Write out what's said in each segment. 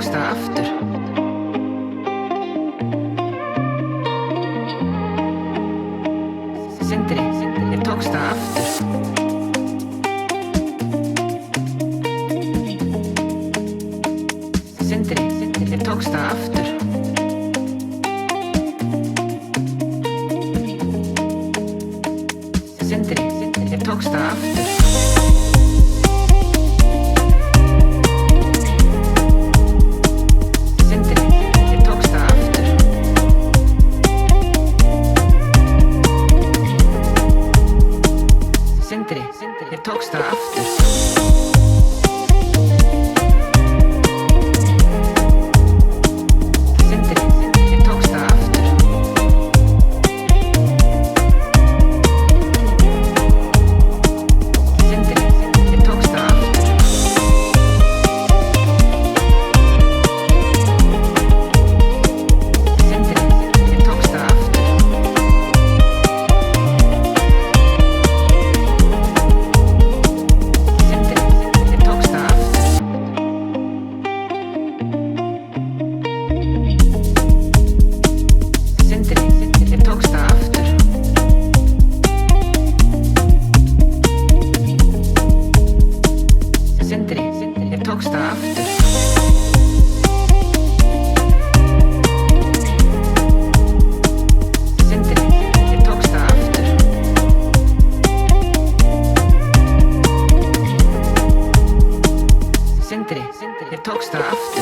tókst það aftur. Sindri, ég tókst það aftur. Sindri, ég tókst það aftur. Sindri, ég tókst það aftur. Sindri, ég tókst það aftur. Sindri, ég tókst það aftur. Sindri, ég tókst það aftur. Sindri, ég tókst það aftur. Ég tókst það aftur. Sindri, ég tókst það aftur. Sindri, ég tókst það aftur. Sindri, ég tókst það aftur.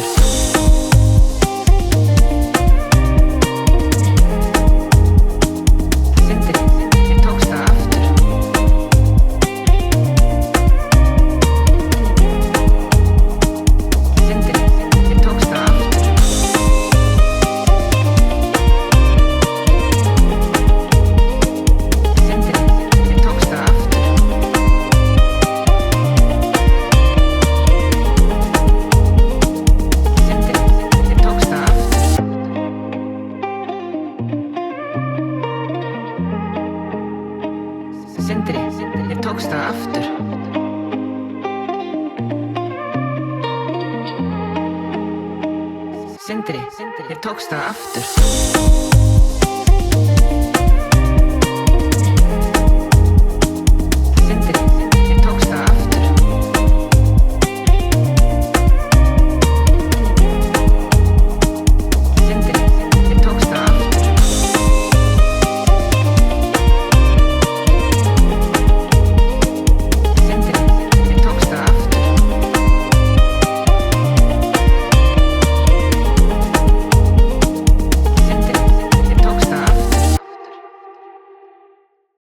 Sindri, ég tókst það aftur. Sindri, ég tókst það aftur.